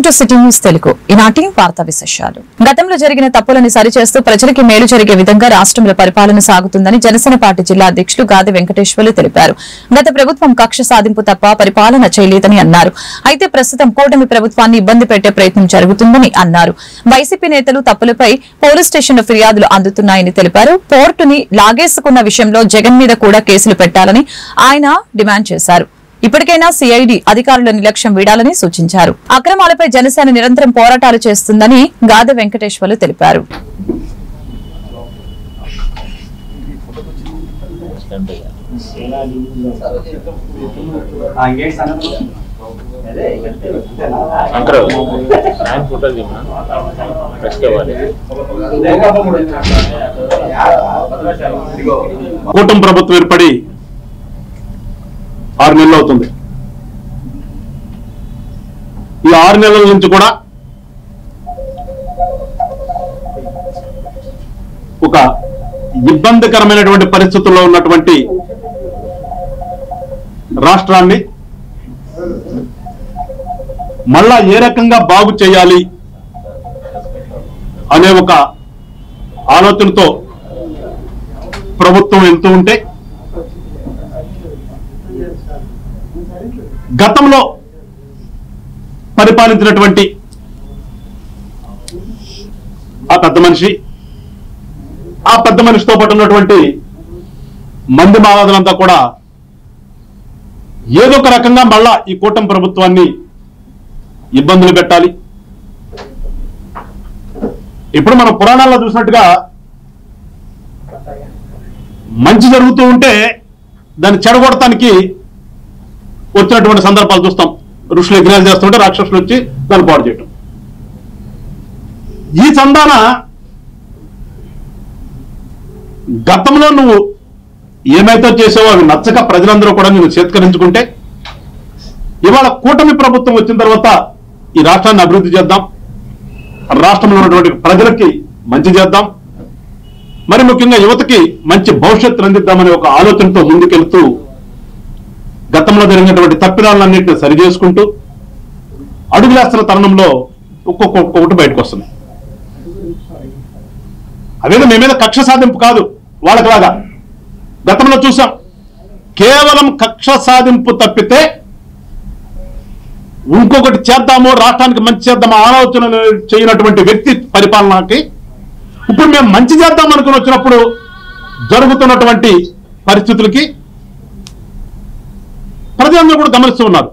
Welcome to city news Telugu. ఈనాటి వార్తా విశేషాలు. గతంలో జరిగిన తప్పులను సరిచేస్తూ ప్రజలకి మేలు జరిగే విధంగా రాష్ట్రంలో పరిపాలన సాగుతుందని జనసేన పార్టీ జిల్లా అధ్యక్షులు గాదె వెంకటేశ్వర్లు తెలిపారు. గత ప్రభుత్వం కక్ష సాధింపు తప్ప పరిపాలన చేయలేదని అన్నారు. అయితే ప్రస్తుతం కూటమి ప్రభుత్వాన్ని ఇబ్బంది పెట్టే ప్రయత్నం జరుగుతుందని అన్నారు. వైసీపీ నేతలు తప్పులపై పోలీస్ స్టేషన్లో ఫిర్యాదులు అందుతున్నాయని తెలిపారు. పోర్టుని లాగేసుకున్న విషయంలో జగన్ మీద కూడా కేసులు పెట్టాలని ఆయన డిమాండ్ చేశారు. ఇప్పటికైనా సిఐడి అధికారుల నిర్లక్ష్యం వీడాలని సూచించారు. అక్రమాలపై జనసేన నిరంతరం పోరాటాలు చేస్తుందని గాదె వెంకటేశ్వర్లు తెలిపారు. కూటమి ప్రభుత్వం ఏర్పడి 6 నెలలు అవుతుంది. ఈ 6 నెలల నుంచి కూడా ఒక ఇబ్బందికరమైనటువంటి పరిస్థితుల్లో ఉన్నటువంటి రాష్ట్రాన్ని మళ్ళా ఏ రకంగా బాగు చేయాలి అనే ఒక ఆలోచనతో ప్రభుత్వం వెళ్తూ ఉంటే గతంలో పరిపాలించినటువంటి ఆ పెద్ద మనిషితో పాటు ఉన్నటువంటి మంది మావాదులంతా కూడా ఏదో ఒక రకంగా మళ్ళా ఈ కూటమి ప్రభుత్వాన్ని ఇబ్బందులు పెట్టాలి. ఇప్పుడు మనం పురాణాల్లో చూసినట్టుగా మంచి జరుగుతూ ఉంటే దాన్ని చెడగొడటానికి వచ్చినటువంటి సందర్భాలు చూస్తాం. ఋషులు యజ్ఞాలు చేస్తుంటే రాక్షసులు వచ్చి దాన్ని పాడు చేయటం. ఈ చందాన గతంలో నువ్వు ఏమైతే చేసావో అవి నచ్చక ప్రజలందరూ కూడా నువ్వు చేత్కరించుకుంటే ఇవాళ కూటమి ప్రభుత్వం వచ్చిన తర్వాత ఈ రాష్ట్రాన్ని అభివృద్ధి చేద్దాం, రాష్ట్రంలో ఉన్నటువంటి ప్రజలకి మంచి చేద్దాం, మరి ముఖ్యంగా యువతకి మంచి భవిష్యత్తు అందిద్దామనే ఒక ఆలోచనతో ముందుకెళ్తూ గతంలో జరిగినటువంటి తప్పిదాలన్నింటినీ సరి చేసుకుంటూ అడుగులేస్తున్న తరుణంలో ఒక్కొక్కటి బయటకు వస్తున్నాయి. అవేదో మీ మీద కక్ష సాధింపు కాదు. వాళ్ళకిలాగా గతంలో చూసాం, కేవలం కక్ష సాధింపు తప్పితే ఇంకొకటి చేద్దాము, రాష్ట్రానికి మంచి చేద్దాము ఆలోచన చేయనటువంటి వ్యక్తి పరిపాలనకి ఇప్పుడు మేము మంచి చేద్దాం అనుకుని వచ్చినప్పుడు జరుగుతున్నటువంటి పరిస్థితులకి ప్రజలందరూ కూడా గమనిస్తూ ఉన్నారు.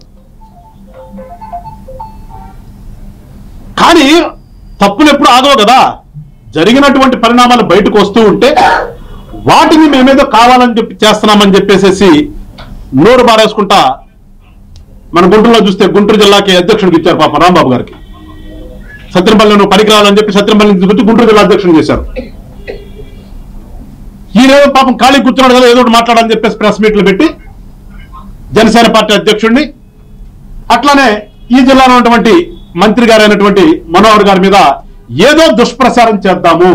కానీ తప్పులు ఎప్పుడు ఆగవు కదా. జరిగినటువంటి పరిణామాలు బయటకు వస్తూ ఉంటే వాటిని మేమేదో కావాలని చెప్పి చేస్తున్నామని చెప్పేసి నోరు బారేసుకుంటా మన గుంటూరులో చూస్తే గుంటూరు జిల్లాకి అధ్యక్షుడికి ఇచ్చారు పాప రాంబాబు గారికి. సత్యంపల్లి నువ్వు పనికి రావాలని చెప్పి సత్యంపల్లి తీసుకొచ్చి గుంటూరు జిల్లా అధ్యక్షుడు చేశారు. ఈయనేదో పాపం ఖాళీ కూర్చున్నాడు కదా, ఏదో ఒకటి మాట్లాడాలని చెప్పేసి ప్రెస్ మీట్లు పెట్టి జనసేన పార్టీ అధ్యక్షుడిని, అట్లానే ఈ జిల్లాలో ఉన్నటువంటి మంత్రి గారు అయినటువంటి మనోహర్ గారి మీద ఏదో దుష్ప్రచారం చేద్దాము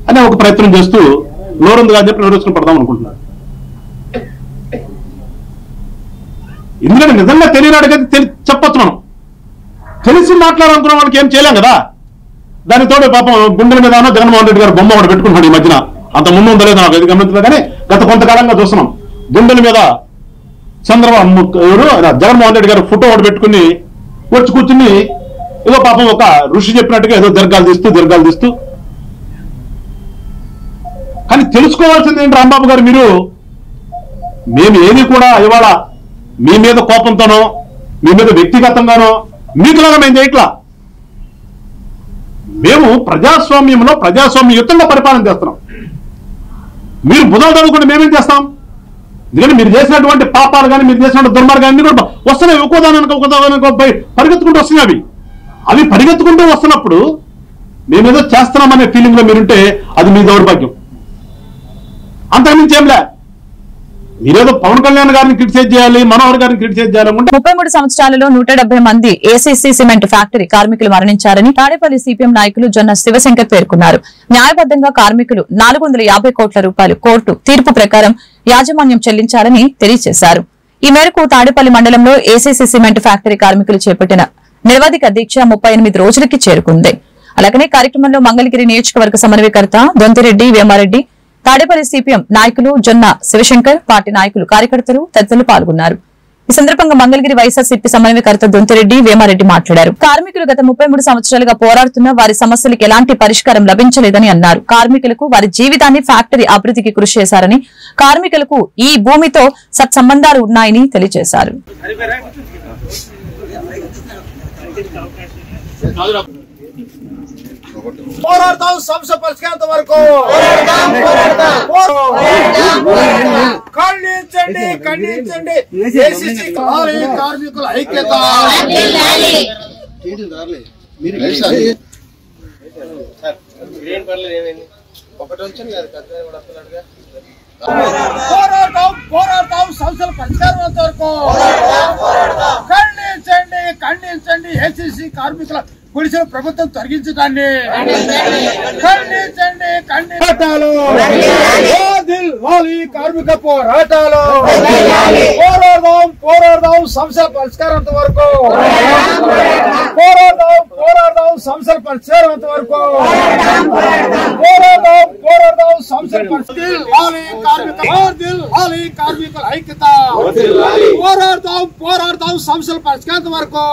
అనే ఒక ప్రయత్నం చేస్తూ నోరుందిగా చెప్పి నోరేసుకుని పడదాం అనుకుంటున్నారు. ఎందుకంటే నిజంగా తెలియనాడికైతే చెప్పొచ్చు. మనం తెలిసి మాట్లాడాలనుకున్న వాళ్ళకి ఏం చేయలేం కదా. దానితోడు పాపం గుండెల మీదనో జగన్మోహన్ రెడ్డి గారు బొమ్మ ఒకటి పెట్టుకుంటున్నాడు ఈ మధ్యన. అంత ముందు ఉందలేదు నాకు ఇది గమనించలేదు, కానీ గత కొంతకాలంగా చూస్తున్నాం గుండెల మీద చంద్రబాబు జగన్మోహన్ రెడ్డి గారు ఫోటో ఒకటి పెట్టుకుని వచ్చి కూర్చుని ఏదో పాపం ఒక ఋషి చెప్పినట్టుగా ఏదో దీర్ఘాలు తీస్తూ కానీ తెలుసుకోవాల్సింది ఏంటి రాంబాబు గారు, మీరు మేము ఏది కూడా ఇవాళ మీ మీద కోపంతోనో మీ మీద వ్యక్తిగతంగానో మీకులాగా మేము చేయట్లా. మేము ప్రజాస్వామ్యంలో ప్రజాస్వామ్యయుతంగా పరిపాలన చేస్తున్నాం. మీరు బుధలు చదువుకుంటే మేమేం చేస్తాం? ఎందుకంటే మీరు చేసినటువంటి పాపాలు కానీ మీరు చేసినటువంటి దుర్మార్గాన్ని కూడా వస్తున్నాయి. ఒక్కోదానికి పరిగెత్తుకుంటూ వస్తున్నాయి. అవి పరిగెత్తుకుంటూ వస్తున్నప్పుడు మేమేదో చేస్తున్నామనే ఫీలింగ్ లో మీరుంటే అది మీ దౌర్భాగ్యం. అంతకుమించి ఏంలే. మీరేదో పవన్ కళ్యాణ్ గారిని క్రిటిసైజ్ చేయాలి, మనోహర్ గారిని క్రిటిసైజ్ చేయాలనుకుంటే 33 సంవత్సరాలలో 170 మంది ఏసీసీ సిమెంట్ ఫ్యాక్టరీ కార్మికులు మరణించారని తాడేపల్లి సిపిఎం నాయకులు జొన్న శివశంకర్ పేర్కొన్నారు. న్యాయబద్దంగా కార్మికులు 450 కోట్ల రూపాయలు కోర్టు తీర్పు ప్రకారం యాజమాన్యం చెల్లించాలని తెలియజేశారు. ఈ మేరకు తాడేపల్లి మండలంలో ఏసీసీ సిమెంట్ ఫ్యాక్టరీ కార్మికులు చేపట్టిన నిరవధిక దీక్ష 38 రోజులకి చేరుకుంది. అలాగనే కార్యక్రమంలో మంగళగిరి నియోజకవర్గ సమన్వయకర్త దొంతిరెడ్డి వేమారెడ్డి, తాడేపల్లి సిపిఎం నాయకులు జొన్న శివశంకర్, పార్టీ నాయకులు, కార్యకర్తలు తదితరులు పాల్గొన్నారు. ఈ సందర్భంగా మంగళగిరి వైఎస్ఆర్సీపీ సమన్వయకర్త దొంతిరెడ్డి వేమారెడ్డి మాట్లాడారు. కార్మికులు గత 33 సంవత్సరాలుగా పోరాడుతున్న వారి సమస్యలకు ఎలాంటి పరిష్కారం లభించలేదని అన్నారు. కార్మికులకు వారి జీవితాన్ని ఫ్యాక్టరీ అభివృద్ధికి కృషి చేశారని, కార్మికులకు ఈ భూమితో సత్సంబంధాలు ఉన్నాయని తెలియజేశారు. పోరాడతాం సమస్య పరిష్కారం వరకు ఖండించండి ఖండించండి కార్మికుల ఐక్యత పోరాడతాం పోరాడతాం సమస్యల పరిష్కారం వరకు ఖండించండి ఖండించండి ఏసీసీ కార్మికుల గుడిసెల ప్రభుత్వం తొలగించడాన్ని ఖండించండి ఖండించాలు కార్మిక పోరాటాలు పోరాడదాం పోరాడదాం సమస్యల పరిష్కారం వరకు పోరాడదాం పోరాడదాం సమస్యల పరిష్కారం వరకు పోరాడదాం పోరాడదాం సమస్యల కార్మికుల ఐక్యత పోరాడదాం పోరాడదాం సమస్యల పరిష్కారం వరకు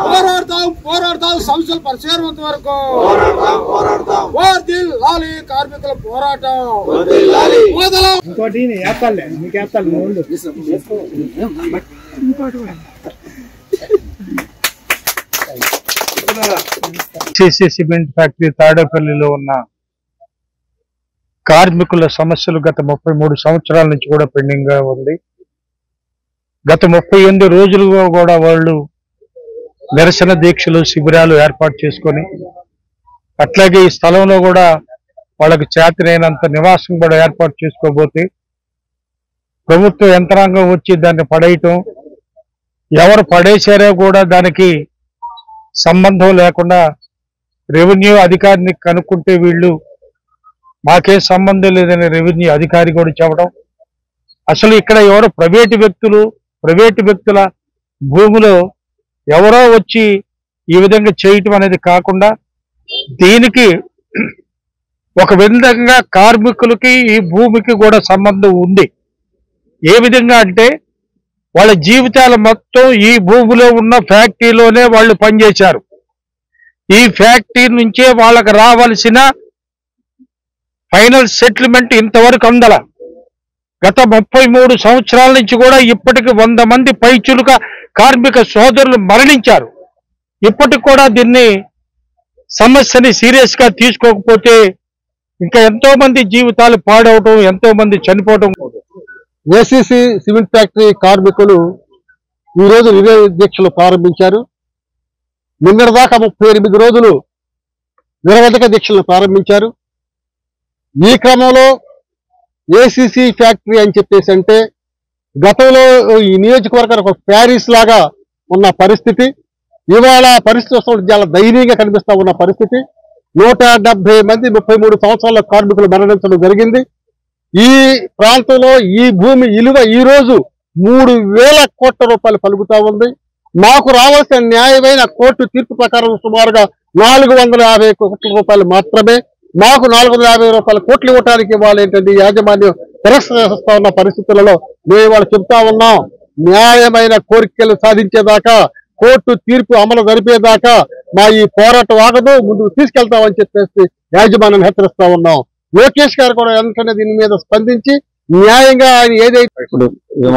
పోరాడదాం పోరాడతాం సమస్యల పరిష్కారం వరకు వర్ధిల్లాలి కార్మికుల పోరాటం ఇంకోటి మీకు సిమెంట్ ఫ్యాక్టరీ తాడేపల్లిలో ఉన్న కార్మికుల సమస్యలు గత 33 సంవత్సరాల నుంచి కూడా పెండింగ్ గా ఉంది. గత 38 రోజులుగా కూడా వాళ్ళు నిరసన దీక్షలు, శిబిరాలు ఏర్పాటు చేసుకొని, అట్లాగే ఈ స్థలంలో కూడా వాళ్ళకి చేతనైనంత నివాసం కూడా ఏర్పాటు చేసుకోబోతే ప్రభుత్వ యంత్రాంగం వచ్చి దాన్ని పడేయటం, ఎవరు పడేశారో కూడా దానికి సంబంధం లేకుండా రెవెన్యూ అధికారిని కనుక్కుంటే వీళ్ళు మాకేం సంబంధం లేదని రెవెన్యూ అధికారి కూడా చెప్పడం, అసలు ఇక్కడ ఎవరో ప్రైవేటు వ్యక్తుల భూమిలో ఎవరో వచ్చి ఈ విధంగా చేయటం అనేది కాకుండా దీనికి ఒక విధంగా కార్మికులకి ఈ భూమికి కూడా సంబంధం ఉంది. ఏ విధంగా అంటే వాళ్ళ జీవితాలు మొత్తం ఈ భూమిలో ఉన్న ఫ్యాక్టరీలోనే వాళ్ళు పనిచేశారు. ఈ ఫ్యాక్టరీ నుంచే వాళ్ళకి రావాల్సిన ఫైనల్ సెటిల్మెంట్ ఇంతవరకు అందల. గత 33 సంవత్సరాల నుంచి కూడా ఇప్పటికి 100 మంది పైచులుక కార్మిక సోదరులు మరణించారు. ఇప్పటికి కూడా దీన్ని సమస్యని సీరియస్ గా తీసుకోకపోతే ఇంకా ఎంతో మంది జీవితాలు పాడవటం, ఎంతో మంది చనిపోవటం. ఏసీసీ సిమెంట్ ఫ్యాక్టరీ కార్మికులు ఈరోజు నిరసన దీక్షలు ప్రారంభించారు. నిన్నటిదాకా 38 రోజులు నిరవధిక దీక్షలను ప్రారంభించారు. ఈ క్రమంలో ఏసీసీ ఫ్యాక్టరీ అని చెప్పేసి అంటే గతంలో ఈ నియోజకవర్గానికి ఒక ప్యారిస్ లాగా ఉన్న పరిస్థితి, ఇవాళ పరిస్థితి వస్తున్నప్పుడు చాలా దయనీయంగా కనిపిస్తా ఉన్న పరిస్థితి. 170 మంది 33 సంవత్సరాల కార్మికులు మరణించడం జరిగింది. ఈ ప్రాంతంలో ఈ భూమి విలువ ఈ రోజు 3,000 కోట్ల రూపాయలు పలుకుతా ఉంది. మాకు రావాల్సిన న్యాయమైన కోర్టు తీర్పు ప్రకారం సుమారుగా 450 కోట్ల రూపాయలు మాత్రమే. మాకు 450 కోట్లు ఇవ్వడానికి వాళ్ళు ఏంటంటే యాజమాన్యం తిరస్కరిస్తా ఉన్న పరిస్థితులలో మేము వాళ్ళు చెప్తా ఉన్నాం, న్యాయమైన కోరికలు సాధించేదాకా, కోర్టు తీర్పు అమలు జరిపేదాకా మా ఈ పోరాటం ఆగదు, ముందుకు తీసుకెళ్తామని చెప్పేసి యాజమాన్యం హెచ్చరిస్తా ఉన్నాం. లోకేష్ గారు కూడా వెంటనే దీని మీద స్పందించి న్యాయంగా ఆయన ఏదైతే ఇప్పుడు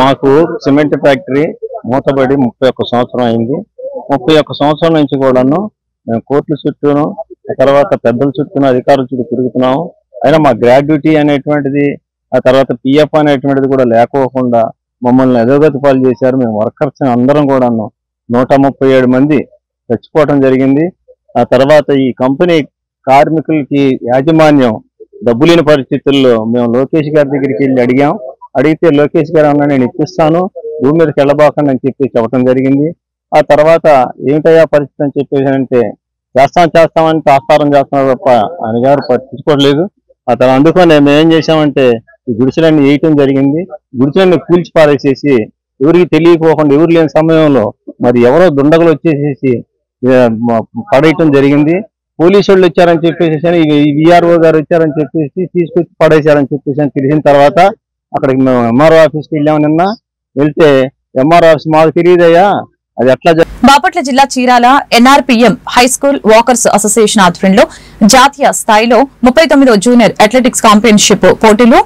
మాకు సిమెంట్ ఫ్యాక్టరీ మూతబడి 31 సంవత్సరం అయింది. 31 సంవత్సరం నుంచి కూడాను మేము కోర్టుల చుట్టూను, తర్వాత పెద్దల చుట్టూను, అధికారుల చుట్టూ తిరుగుతున్నాము. అయినా మా గ్రాడ్యుటీ అనేటువంటిది, ఆ తర్వాత పిఎఫ్ అనేటువంటిది కూడా లేకోకుండా మమ్మల్ని అధోగతి పాలు చేశారు. మేము వర్కర్స్ అందరం కూడాను 137 మంది చచ్చిపోవడం జరిగింది. ఆ తర్వాత ఈ కంపెనీ కార్మికులకి యాజమాన్యం డబ్బు లేని పరిస్థితుల్లో మేము లోకేష్ గారి దగ్గరికి వెళ్ళి అడిగితే లోకేష్ గారు అన్నా నేను ఇప్పిస్తాను, భూమి మీదకి వెళ్ళబాకండి అని చెప్పి చెప్పడం జరిగింది. ఆ తర్వాత ఏమిటయ్యా పరిస్థితి అని చెప్పేసి అంటే చేస్తామని తాస్తారం చేస్తున్నారు తప్ప ఆయన గారు పట్టించుకోవట్లేదు. ఆ తర్వాత అందుకని మేము ఏం చేసామంటే ఈ గుడిసెలన్నీ వేయటం జరిగింది. గుడిసెలన్నీ కూల్చి పారేసేసి ఎవరికి తెలియకోకుండా ఎవరు లేని సమయంలో మరి ఎవరో దుండగులు వచ్చేసేసి పడేయటం జరిగింది. పోలీసు వాళ్ళు వచ్చారని చెప్పేసి విఆర్ఓ గారు వచ్చారని చెప్పేసి తీసుకొచ్చి పడేశారని చెప్పేసి అని తెలిసిన తర్వాత అక్కడికి మేము ఎంఆర్ఓ ఆఫీస్కి వెళ్ళాము. నిన్న వెళ్తే ఎంఆర్ఓ ఆఫీస్ మాకు తెలియదయ్యా అది ఎట్లా. బాపట్ల జిల్లా Chirala NRPM high school walkers association ఆధ్వర్యంలో జాతీయ స్థాయిలో 39వ జూనియర్ అథ్లెటిక్స్ ఛాంపియన్షిప్ పోటీలో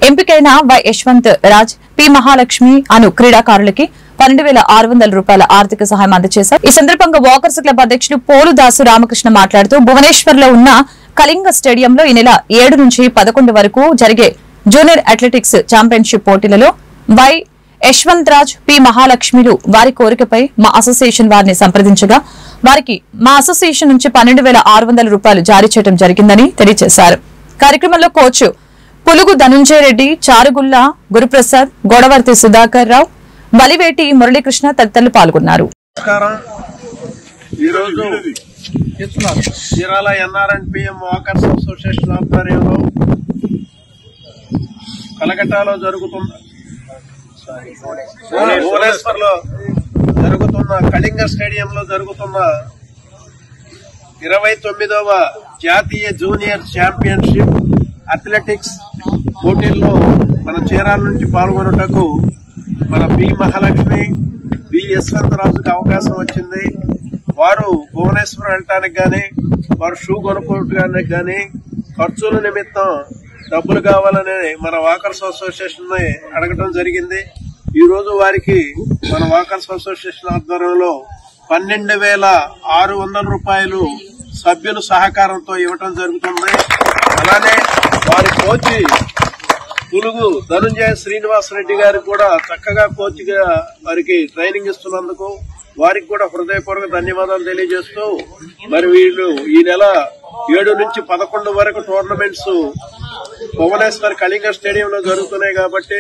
ఎంపికైన వై యశ్వంత్ రాజ్, పి మహాలక్ష్మి అను క్రీడాకారులకి 12,600 రూపాయల ఆర్థిక సహాయం అందజేశారు. ఈ సందర్భంగా వాకర్స్ క్లబ్ అధ్యక్షుడు పోలుదాసు రామకృష్ణ మాట్లాడుతూ భువనేశ్వర్ లో ఉన్న కళింగ స్టేడియంలో ఈ నెల 7 నుంచి 11 వరకు జరిగే జూనియర్ అథ్లెటిక్స్ ఛాంపియన్షిప్ పోటీలలో వై యశ్వంత్ రాజ్, పి మహాలక్ష్మిలు వారి కోరికపై మా అసోసియేషన్ వారిని సంప్రదించగా వారికి మా అసోసియేషన్ నుంచి 12,600 రూపాయలు జారీ చేయడం జరిగిందని తెలియజేశారు. కార్యక్రమంలో కోచ్ పులుగు ధనుంజయ రెడ్డి, చారుగుల్లా గురుప్రసాద్, గోడవర్తి సుధాకర్ రావు, బలివేటి మురళీకృష్ణ తదితరులు పాల్గొన్నారు. చీరాల ఎన్ఆర్ఎన్పిఎం వాకర్స్ అసోసియేషన్ ఆధ్వర్యంలో కలకట్టాలో జరుగుతున్న భువనేశ్వర్ లో జరుగుతున్న కళింగ స్టేడియంలో జరుగుతున్న 29వ జాతీయ జూనియర్ ఛాంపియన్షిప్ అథ్లెటిక్స్ పోటీల్లో మన చీరాల నుంచి పాల్గొనుటకు మన పి మహాలక్ష్మి, బి యశ్వంత్ రాజుకి అవకాశం వచ్చింది. వారు భువనేశ్వరం వెళ్ళటానికి గాని, వారు షూ కొనుక్కోవడానికి గాని ఖర్చుల నిమిత్తం డబ్బులు కావాలని మన వాకర్స్ అసోసియేషన్ ని అడగడం జరిగింది. ఈ రోజు వారికి మన వాకర్స్ అసోసియేషన్ ఆధ్వర్యంలో 12,600 రూపాయలు సభ్యుల సహకారంతో ఇవ్వటం జరుగుతుంది. అలానే వారి కోచ్ పులుగు ధనుంజయ శ్రీనివాస్ రెడ్డి గారు కూడా చక్కగా కోచ్ గా వారికి ట్రైనింగ్ ఇస్తున్నందుకు వారికి కూడా హృదయపూర్వక ధన్యవాదాలు తెలియజేస్తూ, మరి వీళ్ళు ఈ నెల 7 నుంచి 11 వరకు టోర్నమెంట్స్ భువనేశ్వర్ కళింగ స్టేడియంలో జరుగుతున్నాయి కాబట్టి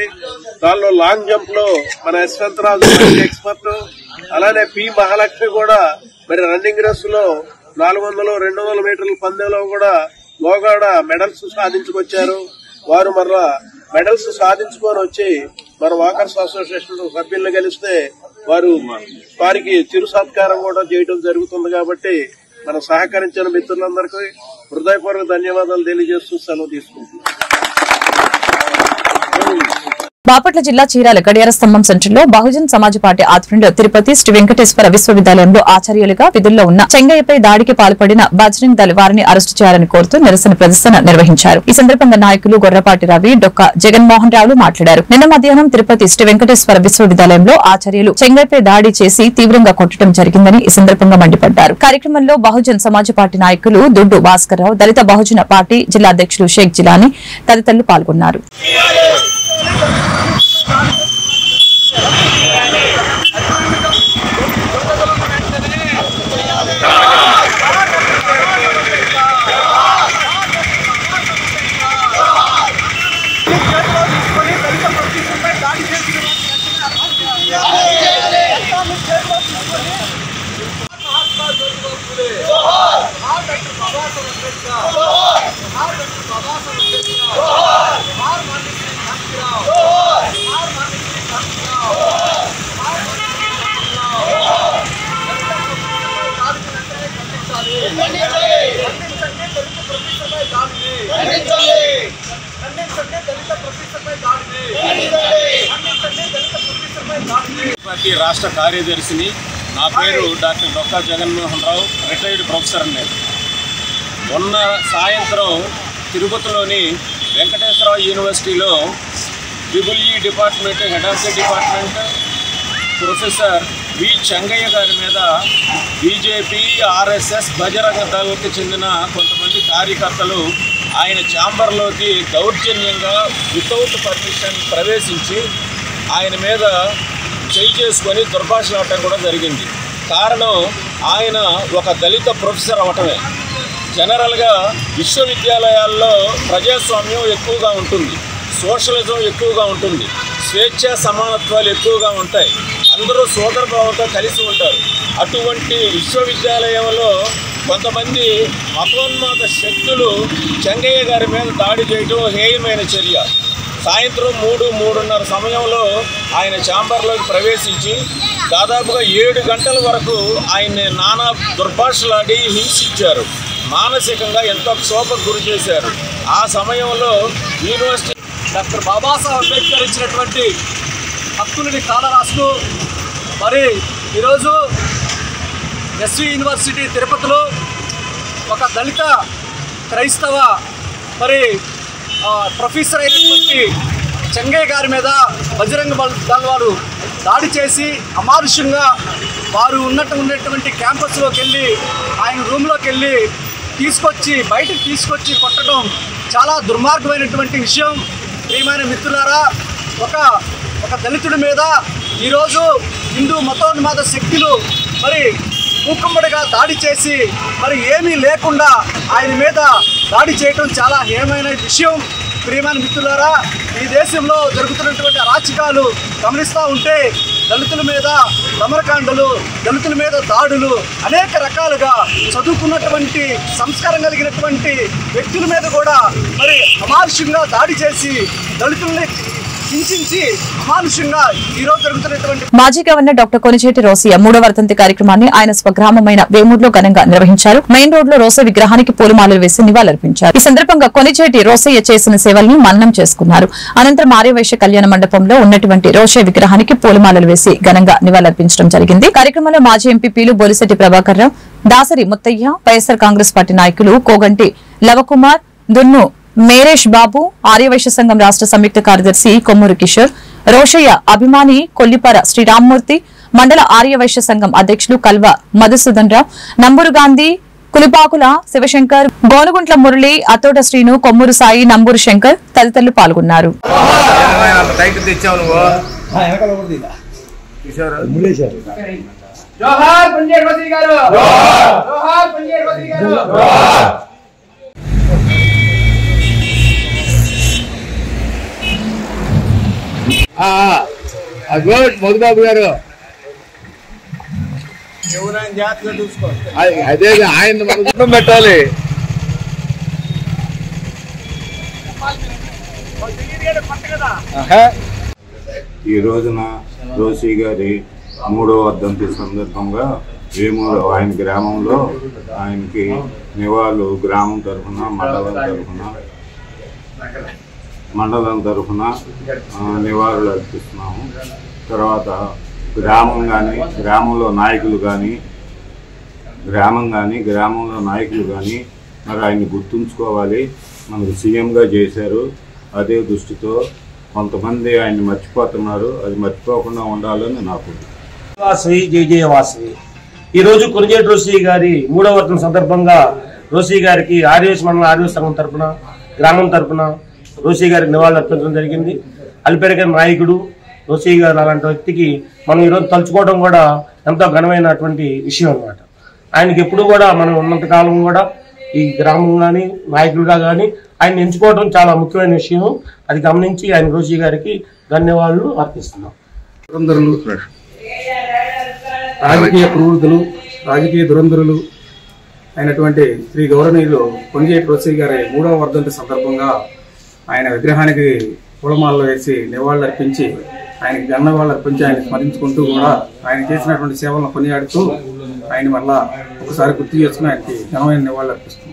దానిలో లాంగ్ జంప్ లో మన యశ్వంత్ రాజు ఎక్స్పర్ట్, అలానే పి మహాలక్ష్మి కూడా మరి రన్నింగ్ రేస్ లో 400, 200 మీటర్ల పందెంలో కూడా లోగాడ మెడల్స్ సాధించుకొచ్చారు. వారు మరలా మెడల్స్ సాధించుకొని వచ్చి మన వాకర్స్ అసోసియేషన్ సభ్యులను కలిస్తే వారికి చిరు సత్కారం కూడా చేయడం జరుగుతుంది. కాబట్టి మనం సహకరించిన మిత్రులందరికీ హృదయపూర్వక ధన్యవాదాలు తెలియజేస్తూ సెలవు తీసుకుంటున్నాం. బాపట్ల జిల్లా చీరాల గడియార స్తంభం సెంటర్లో బహుజన్ సమాజ్ పార్టీ ఆధ్వర్యంలో తిరుపతి శ్రీ వెంకటేశ్వర విశ్వవిద్యాలయంలో ఆచార్యులుగా విధుల్లో ఉన్న చెంగయ్యపై దాడికి పాల్పడిన బజరంగ్ దళ్ వారిని అరెస్టు చేయాలని కోరుతూ నిరసన ప్రదర్శన నిర్వహించారు. ఈ సందర్భంగా నాయకులు గొర్రపాటి రవి, డొక్క జగన్మోహన్ రావులు మాట్లాడారు. నిన్న మధ్యాహ్నం తిరుపతి శ్రీ వెంకటేశ్వర విశ్వవిద్యాలయంలో ఆచార్యులు చెంగయ్యపై దాడి చేసి తీవ్రంగా కొట్టడం జరిగిందని ఈ సందర్భంగా మండిపడ్డారు. కార్యక్రమంలో బహుజన్ సమాజ్ పార్టీ నాయకులు దుడ్డు భాస్కర్ రావు, దళిత బహుజన పార్టీ జిల్లా అధ్యక్షులు షేక్ జిలానీ తదితరులు పాల్గొన్నారు. పార్టీ రాష్ట్ర కార్యదర్శిని. నా పేరు doctor Dokka Jaganmohan Rao, retired professor. మొన్న సాయంత్రం తిరుపతిలోని వెంకటేశ్వర యూనివర్సిటీలో triple E department head of the department professor V Chengaiah గారి మీద బీజేపీ, ఆర్ఎస్ఎస్, బజరంగ దళకు చెందిన కొంతమంది కార్యకర్తలు ఆయన ఛాంబర్లోకి దౌర్జన్యంగా వితౌట్ పర్మిషన్ ప్రవేశించి ఆయన మీద చేయి చేసుకొని దుర్భాషలాడటం కూడా జరిగింది. కారణం ఆయన ఒక దళిత ప్రొఫెసర్ అవటమే. జనరల్గా విశ్వవిద్యాలయాల్లో ప్రజాస్వామ్యం ఎక్కువగా ఉంటుంది, సోషలిజం ఎక్కువగా ఉంటుంది, స్వేచ్ఛ సమానత్వాలు ఎక్కువగా ఉంటాయి, అందరూ సోదరభావంతో కలిసి ఉంటారు. అటువంటి విశ్వవిద్యాలయంలో కొంతమంది మతోన్మాద శక్తులు చెంగయ్య గారి మీద దాడి చేయడం హేయమైన చర్య. సాయంత్రం 3-3:30 సమయంలో ఆయన ఛాంబర్లోకి ప్రవేశించి దాదాపుగా 7 గంటల వరకు ఆయన్ని నానా దుర్భాషలాడి హింసించారు. మానసికంగా ఎంతో క్షోభకు గురి చేశారు. ఆ సమయంలో యూనివర్సిటీ డాక్టర్ బాబాసాహెబ్ అంబేద్కర్ ఇచ్చినటువంటి హక్కులని కాలరాస్తూ మరి ఈరోజు ఎస్వి యూనివర్సిటీ తిరుపతిలో ఒక దళిత క్రైస్తవ మరి ప్రొఫెసర్ అయినటువంటి చెంగయ్య గారి మీద బజరంగ దళ్ వారు దాడి చేసి అమానుషంగా వారు ఉన్నటువంటి క్యాంపస్లోకి వెళ్ళి ఆయన రూమ్లోకి వెళ్ళి బయటకు తీసుకొచ్చి కొట్టడం చాలా దుర్మార్గమైనటువంటి విషయం. ప్రియమైన మిత్రులారా, ఒక దళితుడి మీద ఈరోజు హిందూ మతోన్మాద శక్తులు మరి మూకుమ్మడిగా దాడి చేసి మరి ఏమీ లేకుండా ఆయన మీద దాడి చేయడం చాలా హేయమైన విషయం. ప్రియమైన మిత్రులారా, ఈ దేశంలో జరుగుతున్నటువంటి అరాచకాలు గమనిస్తూ ఉంటే దళితుల మీద దమనకాండలు, దళితుల మీద దాడులు అనేక రకాలుగా చదువుకున్నటువంటి సంస్కారం కలిగినటువంటి వ్యక్తుల మీద కూడా మరి అమానుషంగా దాడి చేసి దళితుల్ని హింసించి అమానుషంగా ఈరోజు జరుగుతున్నటువంటి మాజీ గవర్నర్ డాక్టర్ కొనిచేటి రోసయ్య 3వ వర్ధంతి కార్యక్రమాన్ని ఆయన స్వగ్రామమైన వేమూరులో ఘనంగా నిర్వహించారు. మెయిన్ రోడ్ లో రోసయ్య విగ్రహానికి పూలమాలలు వేసి నివాళులర్పించారు. ఈ సందర్భంగా కొనిచేటి రోసయ్య చేసిన సేవలను మన్నం చేసుకున్నారు. అనంతరం ఆర్యవైశ్య కళ్యాణ మండపంలో ఉన్నటువంటి రోసయ్య విగ్రహానికి పూలమాలలు వేసి ఘనంగా నివాళులర్పించడం జరిగింది. కార్యక్రమంలో మాజీ ఎంపీపీలు బోలిశెట్టి ప్రభాకర్ రావు, దాసరి ముత్తయ్య, వైఎస్ఆర్ కాంగ్రెస్ పార్టీ నాయకులు కోగంటి లవకుమార్, దున్ను మేరేష్ బాబు, ఆర్యవైశ్య సంఘం రాష్ట్ర సంయుక్త కార్యదర్శి కొమ్మూరు కిషోర్, రోషయ్య అభిమాని కొల్లిపర శ్రీరామ్మూర్తి, మండల ఆర్యవైశ్య సంఘం అధ్యక్షులు కల్వ మధుసూదన్ రావు, నంబూరు గాంధీ, కులిపాకుల శివశంకర్, గోనుగుంట్ల మురళి, అతోట శ్రీను, కొమ్మూరు సాయి, నంబూరు శంకర్ తదితరులు పాల్గొన్నారు. మధుబాబు గారు అదే ఆయన మనం పెట్టాలి. ఈ రోజున రోసీ గారి 3వ వర్ధంతి సందర్భంగా వేమూరు ఆయన గ్రామంలో ఆయనకి నివాళులు గ్రామం తరఫున మండలం తరఫున నివాళులు అర్పిస్తున్నాము. తర్వాత గ్రామంలో నాయకులు కానీ మరి ఆయన్ని గుర్తుంచుకోవాలి. మనకు సీఎంగా చేశారు. అదే దృష్టితో కొంతమంది ఆయన్ని మర్చిపోతున్నారు. అది మర్చిపోకుండా ఉండాలని నాకు. వాసవి జయ వాసవి. ఈరోజు కొనిచేటి రోసీ గారి 3వ వర్ధంతి సందర్భంగా రోసీ గారికి ఆర్యవైశ్య మండలం ఆర్యవైశ్య సంఘం తరఫున గ్రామం తరఫున రోసీ గారికి నివాళులు అర్పించడం జరిగింది. అల్పెరగని నాయకుడు రోసీ గారు అలాంటి వ్యక్తికి మనం ఈరోజు తలుచుకోవడం కూడా ఎంతో ఘనమైనటువంటి విషయం అన్నమాట. ఆయనకి ఎప్పుడు కూడా మనం ఉన్నంతకాలం కూడా ఈ గ్రామం కానీ నాయకులుగా కానీ ఆయన ఎంచుకోవడం చాలా ముఖ్యమైన విషయం. అది గమనించి ఆయన రోసీ గారికి ధన్యవాదాలు అర్పిస్తున్నాం. రాజకీయ ప్రవృత్తులు, రాజకీయ దురంధరులు అయినటువంటి శ్రీ గౌరవనీయులు కొనిచేటి రోసీ గారి 3వ వర్ధంతి సందర్భంగా ఆయన విగ్రహానికి పూలమాలలు వేసి నివాళులు అర్పించి ఆయన స్మరించుకుంటూ కూడా ఆయన చేసినటువంటి సేవలను కొనియాడుతూ ఆయన మళ్ళా ఒకసారి గుర్తు చేసుకుని ఆయనకి ఘనమైన నివాళులు అర్పిస్తున్నాం.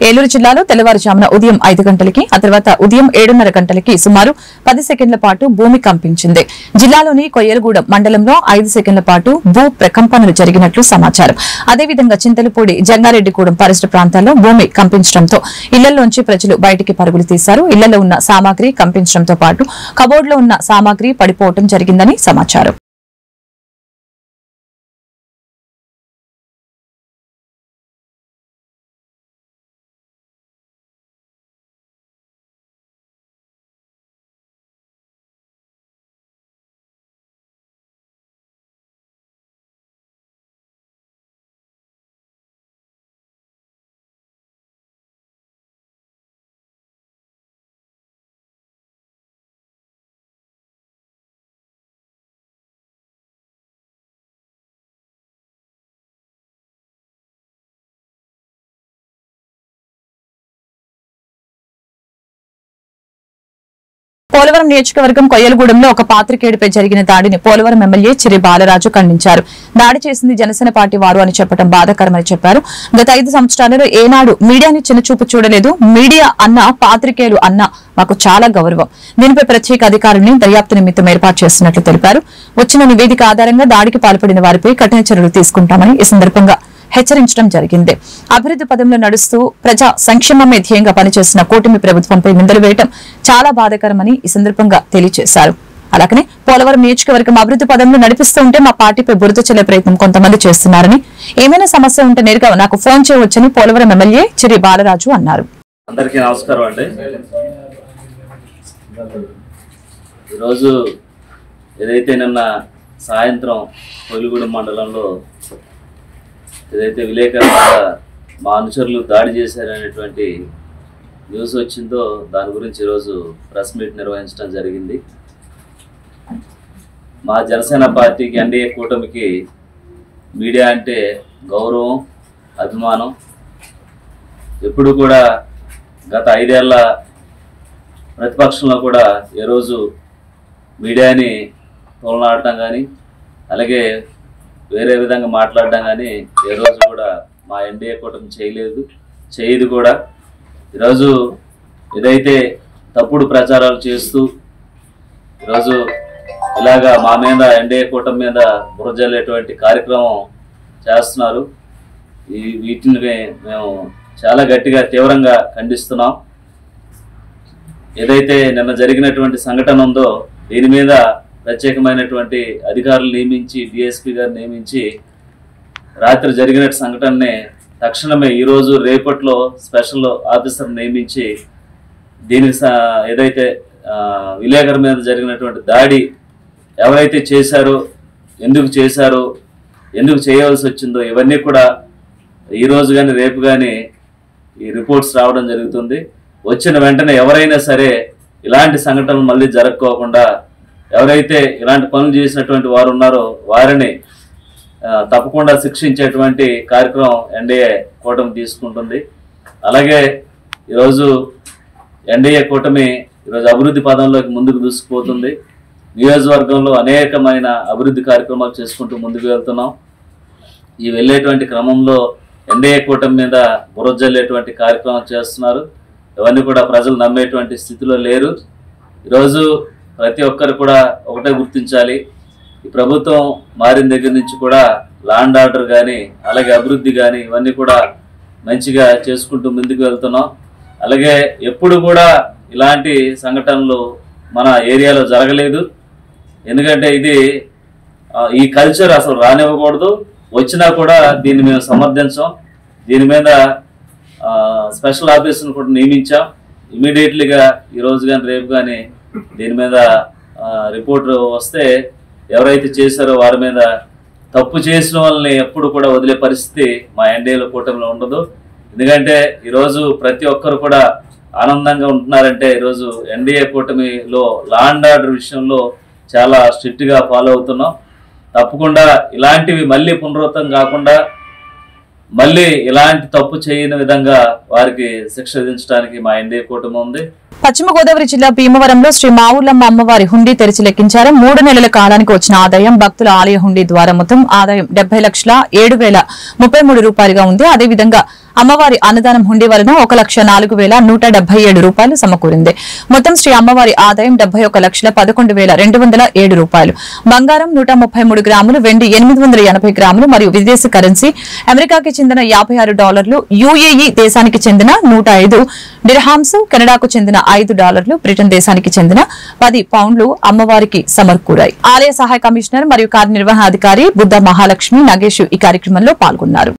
ఏలూరు జిల్లాలో తెల్లవారుజామున ఉదయం 5 గంటలకి, ఆ తర్వాత ఉదయం 7:30 గంటలకి సుమారు 10 సెకండ్ల పాటు భూమి కంపించింది. జిల్లాలోని కొయ్యలగూడెం మండలంలో 5 సెకండ్ల పాటు భూ ప్రకంపనలు జరిగినట్లు సమాచారం. అదేవిధంగా చింతలపూడి, జంగారెడ్డిగూడెం పరిసర ప్రాంతాల్లో భూమి కంపించడంతో ఇళ్లలోంచి ప్రజలు బయటికి పరుగులు తీశారు. ఇళ్లలో ఉన్న సామాగ్రి కంపించడంతో పాటు కబోర్డులో ఉన్న సామాగ్రి పడిపోవడం జరిగిందని సమాచారం. పోలవరం నియోజకవర్గం కొయ్యలగూడెంలో ఒక పాత్రికేయుడిపై జరిగిన దాడిని పోలవరం ఎమ్మెల్యే చిరి బాలరాజు ఖండించారు. దాడి చేసింది జనసేన పార్టీ వారు అని చెప్పడం బాధాకరమని చెప్పారు. గత 5 సంవత్సరాలలో ఏనాడు మీడియాని చిన్నచూపు చూడలేదు. మీడియా అన్న, పాత్రికేయులు అన్న మాకు చాలా గౌరవం. దీనిపై ప్రత్యేక అధికారుల్ని దర్యాప్తు నిమిత్తం ఏర్పాటు చేస్తున్నట్లు తెలిపారు. వచ్చిన నివేదిక ఆధారంగా దాడికి పాల్పడిన వారిపై కఠిన చర్యలు తీసుకుంటామని ఈ సందర్భంగా హెచ్చరించడం జరిగింది. అభివృద్ది పదంలో నడుస్తూ ప్రజా సంక్షేమమే ధ్యేయంగా పనిచేసిన కూటమి ప్రభుత్వంపై నిందలు వేయడం చాలా బాధాకరమని ఈ సందర్భంగా తెలియజేశారు. అలాగనే పోలవరం నియోజకవర్గం అభివృద్ది పదంలో నడిపిస్తూ ఉంటే మా పార్టీపై బురద చల్లే ప్రయత్నం కొంతమంది చేస్తున్నారని, ఏమైనా సమస్య ఉంటే నేరుగా నాకు ఫోన్ చేయవచ్చని పోలవరం ఎమ్మెల్యే చిరి బాలరాజు అన్నారు. అందరికీ నమస్కారం అండి. ఈరోజు ఏదైతే నిన్న సాయంత్రం కొయ్యలగూడెం మండలంలో ఏదైతే విలేకరుల మా అనుచరులు దాడి చేశారనేటువంటి న్యూస్ వచ్చిందో దాని గురించి ఈరోజు ప్రెస్ మీట్ నిర్వహించడం జరిగింది. మా జనసేన పార్టీకి, ఎన్డీఏ కూటమికి మీడియా అంటే గౌరవం, అభిమానం. ఎప్పుడు కూడా గత 5 ఏళ్ల ప్రతిపక్షంలో కూడా ఏ రోజు మీడియాని తోలనాడటం కానీ, అలాగే వేరే విధంగా మాట్లాడడం కానీ ఏ రోజు కూడా మా ఎన్డీఏ కూటమి చేయదు కూడా. ఈరోజు ఏదైతే తప్పుడు ప్రచారాలు చేస్తూ ఈరోజు ఇలాగా మా మీద, ఎన్డీఏ కూటమి మీద బురజల్లేటువంటి కార్యక్రమం చేస్తున్నారు. వీటిని మేము చాలా గట్టిగా, తీవ్రంగా ఖండిస్తున్నాం. ఏదైతే నిన్న జరిగినటువంటి సంఘటన ఉందో దీని మీద ప్రత్యేకమైనటువంటి అధికారులు నియమించి, డిఎస్పీ గారు నియమించి రాత్రి జరిగిన సంఘటనని తక్షణమే ఈరోజు రేపట్లో స్పెషల్ ఆఫీసర్ నియమించి దీనికి ఏదైతే విలేకరు మీద జరిగినటువంటి దాడి ఎవరైతే చేశారో, ఎందుకు చేశారో, ఎందుకు చేయవలసి వచ్చిందో ఇవన్నీ కూడా ఈరోజు కానీ రేపు కానీ ఈ రిపోర్ట్స్ రావడం జరుగుతుంది. వచ్చిన వెంటనే ఎవరైనా సరే ఇలాంటి సంఘటనలు మళ్ళీ జరగకోకుండా, ఎవరైతే ఇలాంటి పనులు చేసినటువంటి వారు ఉన్నారో వారిని తప్పకుండా శిక్షించేటువంటి కార్యక్రమం ఎన్డీఏ కూటమి తీసుకుంటుంది. అలాగే ఈరోజు ఎన్డీఏ కూటమి ఈరోజు అభివృద్ధి పదంలోకి ముందుకు దూసుకుపోతుంది. నియోజకవర్గంలో అనేకమైన అభివృద్ధి కార్యక్రమాలు చేసుకుంటూ ముందుకు వెళ్తున్నాం. ఈ వెళ్ళేటువంటి క్రమంలో ఎన్డీఏ కూటమి మీద బురజల్లేటువంటి కార్యక్రమాలు చేస్తున్నారు. ఇవన్నీ కూడా ప్రజలు నమ్మేటువంటి స్థితిలో లేరు. ఈరోజు ప్రతి ఒక్కరు కూడా ఒకటే గుర్తించాలి, ఈ ప్రభుత్వం మారిన దగ్గర నుంచి కూడా లా అండ్ ఆర్డర్ కానీ, అలాగే అభివృద్ధి కానీ ఇవన్నీ కూడా మంచిగా చేసుకుంటూ ముందుకు వెళ్తున్నాం. అలాగే ఎప్పుడు కూడా ఇలాంటి సంఘటనలు మన ఏరియాలో జరగలేదు. ఎందుకంటే ఇది ఈ కల్చర్ అసలు రానివ్వకూడదు. వచ్చినా కూడా దీన్ని మేము సమర్థించాం. దీని మీద స్పెషల్ ఆఫీసర్ని కూడా నియమించాం. ఇమీడియట్లీగా ఈరోజు కానీ రేపు కానీ దీని మీద రిపోర్ట్ వస్తే ఎవరైతే చేశారో వారి మీద, తప్పు చేసిన వాళ్ళని ఎప్పుడు కూడా వదిలే పరిస్థితి మా ఎన్డీఏలో కూటమిలో ఉండదు. ఎందుకంటే ఈరోజు ప్రతి ఒక్కరు కూడా ఆనందంగా ఉంటున్నారంటే ఈరోజు ఎన్డీఏ కూటమిలో లా అండ్ ఆర్డర్ విషయంలో చాలా స్ట్రిక్ట్గా ఫాలో అవుతున్నాం. తప్పకుండా ఇలాంటివి మళ్ళీ పునరావృతం కాకుండా, మళ్ళీ ఇలాంటి తప్పు చేయని విధంగా వారికి శిక్ష విధించడానికి మా ఎన్డీఏ కూటమి ఉంది. పశ్చిమ గోదావరి జిల్లా భీమవరంలో శ్రీ మావులమ్మ అమ్మవారి హుండీ తెరిచి లెక్కించారు. 3 నెలల కాలానికి వచ్చిన ఆదాయం భక్తుల ఆలయ హుండీ ద్వారా మొత్తం ఆదాయం 70,07,033 రూపాయలుగా ఉంది. అదేవిధంగా అమ్మవారి అన్నదానం హుండీ వలన 1,04,177 రూపాయలు సమకూరింది. మొత్తం శ్రీ అమ్మవారి ఆదాయం 71,11,207 రూపాయలు. బంగారం 133 గ్రాములు, వెండి 880 గ్రాములు మరియు విదేశీ కరెన్సీ అమెరికాకి చెందిన $56, యుఏఈ దేశానికి చెందిన 105 డిర్హామ్స్, కెనడాకు చెందిన $5, బ్రిటన్ దేశానికి చెందిన 10 పౌండ్లు అమ్మవారికి సమకూరాయి. ఆలయ సహాయ కమిషనర్ మరియు కార్యనిర్వహణాధికారి బుద్ధ మహాలక్ష్మి నగేష్ ఈ కార్యక్రమంలో పాల్గొన్నారు.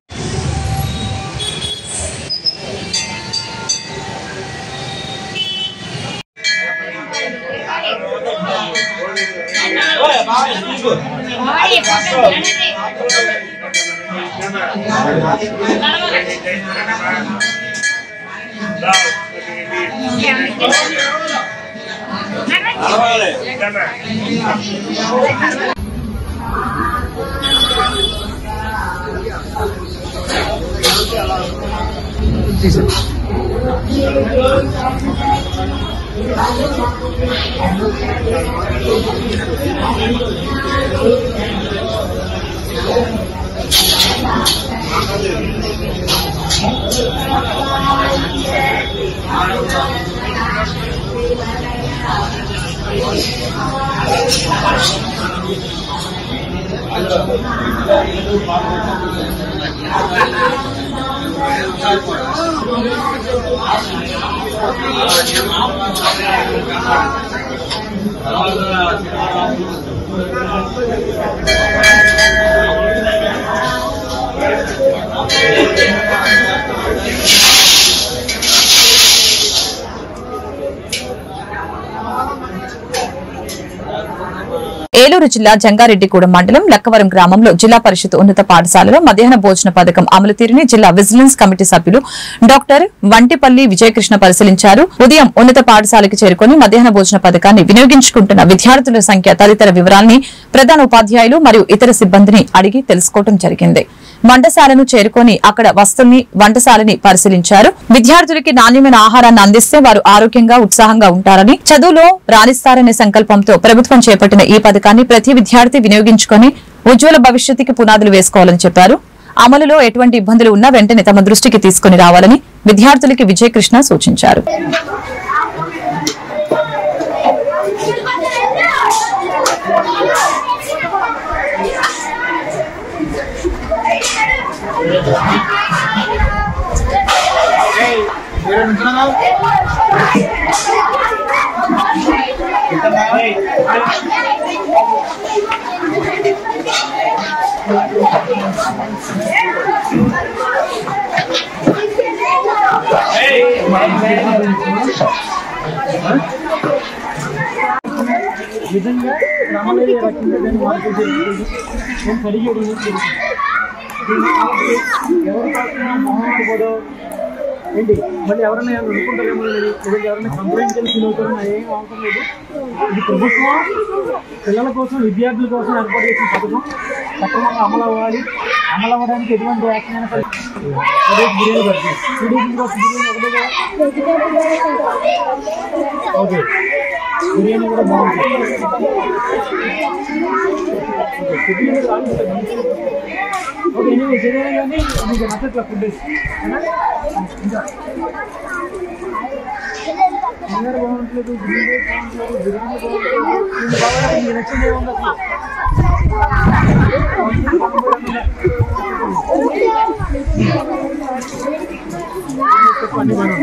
ఏలూరు జిల్లా జంగారెడ్డిగూడెం మండలం లక్కవరం గ్రామంలో జిల్లా పరిషత్ ఉన్నత పాఠశాలలో మధ్యాహ్న భోజన పథకం అమలు తీరుని జిల్లా విజిలెన్స్ కమిటీ సభ్యులు డాక్టర్ వంటిపల్లి విజయకృష్ణ పరిశీలించారు. ఉదయం ఉన్నత పాఠశాలకు చేరుకుని మధ్యాహ్న భోజన పథకాన్ని వినియోగించుకుంటున్న విద్యార్థుల సంఖ్య తదితర వివరాల్ని ప్రధాన ఉపాధ్యాయులు మరియు ఇతర సిబ్బందిని అడిగి తెలుసుకోవడం జరిగింది. వంటశాలను చేరుకుని అక్కడ వస్తుల్ని వంటశాలని పరిశీలించారు. విద్యార్థులకి నాణ్యమైన ఆహారాన్ని అందిస్తే వారు ఆరోగ్యంగా ఉత్సాహంగా ఉంటారని, చదువులో రాణిస్తారనే సంకల్పంతో ప్రభుత్వం చేపట్టిన ఈ పథకాన్ని ప్రతి విద్యార్థి వినియోగించుకుని ఉజ్వల భవిష్యత్తుకి పునాదులు వేసుకోవాలని చెప్పారు. అమలులో ఎటువంటి ఇబ్బందులు ఉన్నా వెంటనే తమ దృష్టికి తీసుకుని రావాలని విద్యార్థులకి విజయకృష్ణ సూచించారు. నిజంగా రామయ్య రకంగా దాన్ని మార్పు నేను సరిగ్గా ఎవరు కాకుండా మొహమాటపడో ఏంటి మళ్ళీ ఎవరైనా అనుకుంటారేమో ఎవరైనా కంప్లైంట్ చేసి ఫీల్ అవుతారో ఏం అవసరం లేదు. ఇది ప్రభుత్వం పిల్లల కోసం విద్యార్థుల కోసం ఏర్పాటు చేసిన పథకం సక్రమంగా అమలు అవ్వాలి. అమలు అవ్వడానికి ఎటువంటి యాక్షన్ అయినా బిర్యానీ పడుతుంది. ఓకే బిర్యానీ కూడా బాగుంటుంది. ఓకే నేను చదివాను కానీ మీకు నచ్చట్ల ఫుడ్ ఇంకా అందరూ బాగుంటలేదు, బిర్యానీ బాగుంటలేదు, బిర్యానీ బాగుంటలేదు. బాగా మీకు నచ్చింది ఏముంది చెప్పండి మేడం.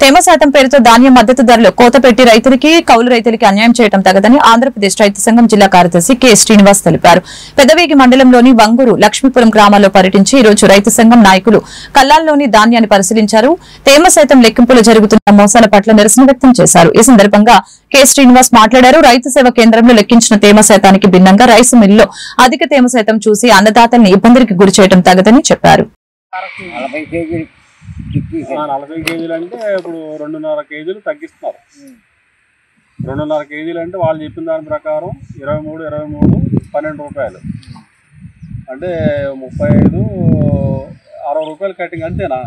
తేమ శాతం పేరుతో ధాన్యం మద్దతు ధరలు కోత పెట్టి రైతులకి, కౌలు రైతులకి అన్యాయం చేయడం తగదని ఆంధ్రప్రదేశ్ రైతు సంఘం జిల్లా కార్యదర్శి కె శ్రీనివాస్ తెలిపారు. పెదవేగి మండలంలోని వంగూరు, లక్ష్మీపురం గ్రామాల్లో పర్యటించి ఈ రోజు రైతు సంఘం నాయకులు కల్లాల్లోని ధాన్యాన్ని పరిశీలించారు. తేమ శాతం లెక్కింపులు జరుగుతున్న మోసాల పట్ల నిరసన వ్యక్తం చేశారు. ఈ సందర్భంగా కె శ్రీనివాస్ మాట్లాడారు. రైతు సేవ కేంద్రంలో లెక్కించిన తేమ శాతానికి భిన్నంగా రైసు మిల్లులో అధిక తేమ శాతం చూసి అన్నదాతల్ని ఇబ్బందులకు గురి చేయడం తగదని చెప్పారు. 40 కేజీలు అంటే ఇప్పుడు 2.5 కేజీలు తగ్గిస్తున్నారు. 2.5 కేజీలు అంటే వాళ్ళు చెప్పిన దాని ప్రకారం 23 12 రూపాయలు అంటే 35 60 రూపాయలు కటింగ్ అంతేనా?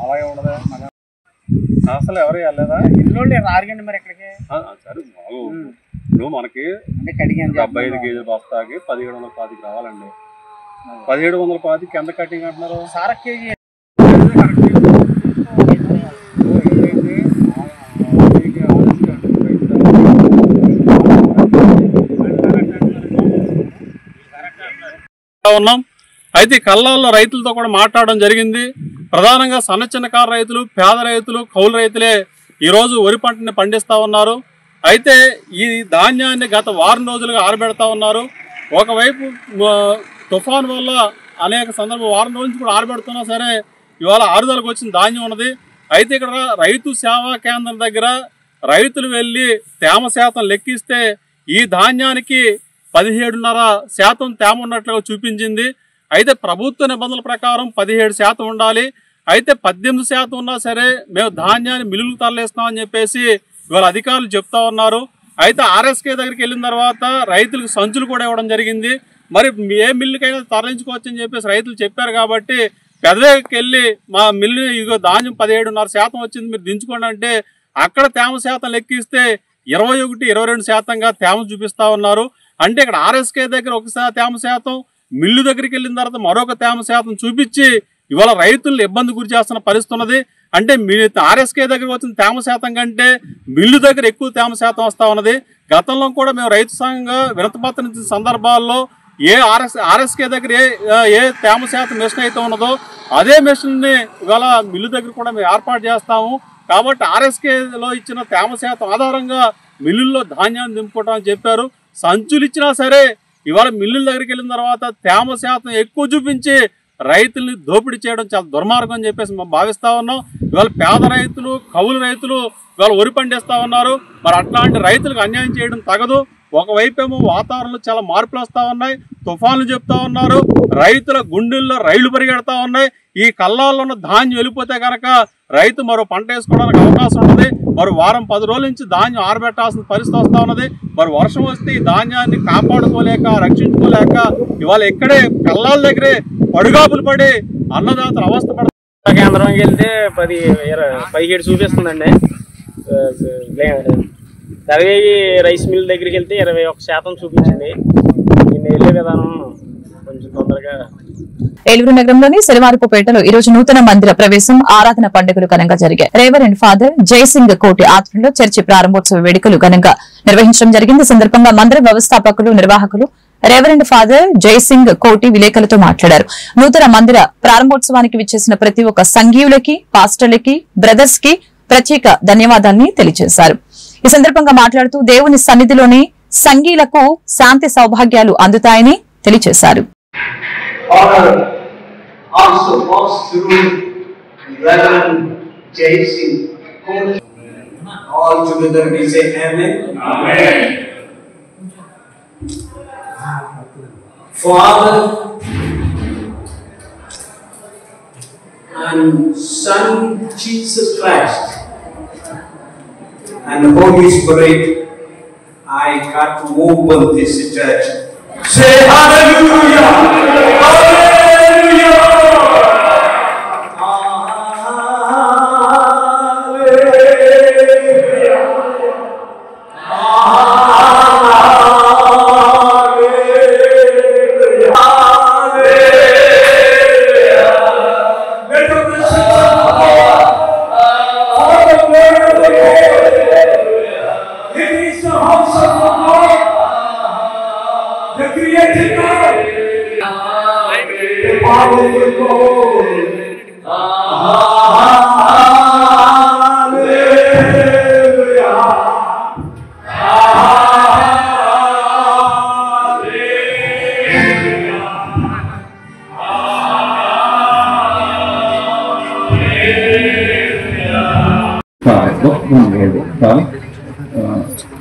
అలాగే ఉండదా? అసలు ఎవరు వెళ్ళలేదా? ఇల్లు రారుగండి మరి ఎక్కడికి? సరే ఇప్పుడు మనకి 75 కేజీల బస్తాకి 1750 రావాలండి. 1750 ఎంత కటింగ్ అంటున్నారు? సార కేజీ ఉన్నాం. అయితే కల్లాల్లో రైతులతో కూడా మాట్లాడడం జరిగింది. ప్రధానంగా సన్న చిన్నకారు రైతులు, పేద రైతులు, కౌలు రైతులే ఈరోజు వరి పంటని పండిస్తూ ఉన్నారు. అయితే ఈ ధాన్యాన్ని గత వారం రోజులుగా ఆరబెడతా ఉన్నారు. ఒకవైపు తుఫాన్ వల్ల అనేక సందర్భం వారం రోజుల నుంచి కూడా ఆరబెడుతున్నా సరే ఇవాళ ఆరుదలకు వచ్చిన ధాన్యం ఉన్నది. అయితే ఇక్కడ రైతు సేవా కేంద్రం దగ్గర రైతులు వెళ్ళి తేమ శాతం లెక్కిస్తే ఈ ధాన్యానికి 17.5% తేమ ఉన్నట్లుగా చూపించింది. అయితే ప్రభుత్వ నిబంధనల ప్రకారం 17% ఉండాలి. అయితే 18% ఉన్నా సరే మేము ధాన్యాన్ని మిల్లులకు తరలిస్తామని చెప్పేసి ఇవాళ అధికారులు చెప్తా ఉన్నారు. అయితే ఆర్ఎస్కే దగ్గరికి వెళ్ళిన తర్వాత రైతులకు సంచులు కూడా ఇవ్వడం జరిగింది. మరి ఏ మిల్లుకైనా తరలించుకోవచ్చు అని చెప్పేసి రైతులు చెప్పారు కాబట్టి పెదవేకి వెళ్ళి మా మిల్లు ఇగో ధాన్యం 17.5% వచ్చింది మీరు దించుకోండి అంటే అక్కడ తేమ శాతం లెక్కిస్తే 21-22%గా తేమ చూపిస్తా ఉన్నారు. అంటే ఇక్కడ ఆర్ఎస్కే దగ్గర ఒకసారి తేమ శాతం, మిల్లు దగ్గరికి వెళ్ళిన తర్వాత మరొక తేమ శాతం చూపించి ఇవాళ రైతులను ఇబ్బంది గురి చేస్తున్న పరిస్థితి ఉన్నది. అంటే ఆర్ఎస్కే దగ్గర వచ్చిన తేమ శాతం కంటే మిల్లు దగ్గర ఎక్కువ తేమ శాతం వస్తూ ఉన్నది. గతంలో కూడా మేము రైతు సంఘంగా వినతిపత్రం ఇచ్చిన సందర్భాల్లో ఏ ఆర్ఎస్కే దగ్గర ఏ తేమ శాతం మిషన్ అయితే ఉన్నదో అదే మిషన్ని ఇవాళ మిల్లు దగ్గర కూడా మేము ఏర్పాటు చేస్తాము. కాబట్టి ఆర్ఎస్కేలో ఇచ్చిన తేమ శాతం ఆధారంగా మిల్లుల్లో ధాన్యాన్ని దింపుకోవటం అని చెప్పారు. సంచులు ఇచ్చినా సరే ఇవాళ మిల్లుల దగ్గరికి వెళ్ళిన తర్వాత తేమ శాతం ఎక్కువ చూపించి రైతుల్ని దోపిడీ చేయడం చాలా దుర్మార్గం అని చెప్పేసి మేము భావిస్తా ఉన్నాం. ఇవాళ పేద రైతులు, కౌలు రైతులు ఇవాళ వరి పండిస్తూ ఉన్నారు. మరి అట్లాంటి రైతులకు అన్యాయం చేయడం తగదు. ఒకవైపేమో వాతావరణంలో చాలా మార్పులు వస్తూ ఉన్నాయి, తుఫాన్లు చెప్తా ఉన్నారు, రైతుల గుండెల్లో రైళ్లు పరిగెడతా ఉన్నాయి. ఈ కల్లాల్లో ఉన్న ధాన్యం వెళ్ళిపోతే కనుక రైతు మరో పంట వేసుకోవడానికి అవకాశం ఉన్నది. మరి వారం 10 రోజుల నుంచి ధాన్యం ఆరబెట్టాల్సిన పరిస్థితి వస్తూ ఉన్నది. మరి వర్షం వస్తే ఈ ధాన్యాన్ని కాపాడుకోలేక, రక్షించుకోలేక ఇవాళ ఇక్కడే కల్లాల దగ్గరే పడుగాపులు పడి అన్నదాతలు అవస్థ పడుతున్నారు. కేంద్రంకి వెళ్తే 17 చూపిస్తుందండి. సర్వేయి రైస్ మిల్ దగ్గరికి వెళ్తే 21% చూపించింది. నేను వెళ్ళే విధానం కొంచెం తొందరగా. ఏలూరు నగరంలోని శనివారపుపేటలో ఈ రోజు నూతన మందిర ప్రవేశం, ఆరాధన పండుగలు ఘనంగా జరిగాయి. రెవరెండ్ ఫాదర్ జయసింగ్ కోటి ఆధ్వర్యంలో చర్చి ప్రారంభోత్సవ వేడుకలు ఘనంగా నిర్వహించడం జరిగింది. ఈ సందర్భంగా మందిర వ్యవస్థాపకులు, నిర్వాహకులు రెవరెండ్ ఫాదర్ జయసింగ్ కోటి విలేకరులతో మాట్లాడారు. నూతన మందిర ప్రారంభోత్సవానికి విచ్చేసిన ప్రతి ఒక్క సంఘీయులకి, పాస్టర్లకి, బ్రదర్స్ కి ప్రత్యేక ధన్యవాదాలని తెలియజేశారు. ఈ సందర్భంగా మాట్లాడుతూ దేవుని సన్నిధిలోని సంఘీయులకు శాంతి సౌభాగ్యాలు అందుతాయని తెలియజేశారు. Father and Son Jesus Christ and the Holy Spirit, I got to open this church. Say hallelujah! Hallelujah!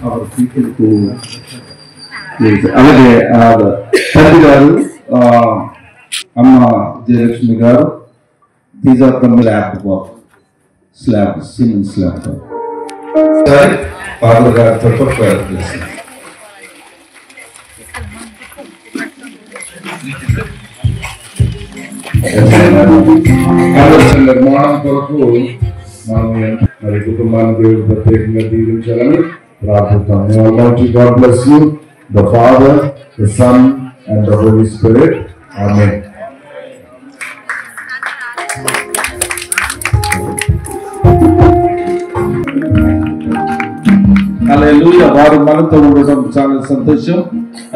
our people who అలాగే తండ్రి గారు అమ్మ జయలక్ష్మి గారు, these are the slab cement slab. సరే ఫాదర్ గారితో నిర్మాణం కొరకు మనం మరి కుటుంబాన్ని దేవుడు ప్రత్యేకంగా దీవించాలని ప్రార్థిస్తాం. God bless you, the Father, the Son, and the Holy Spirit. Amen. హల్లెలూయా. వారు మనతో ఉండడం చాలా సంతోషం.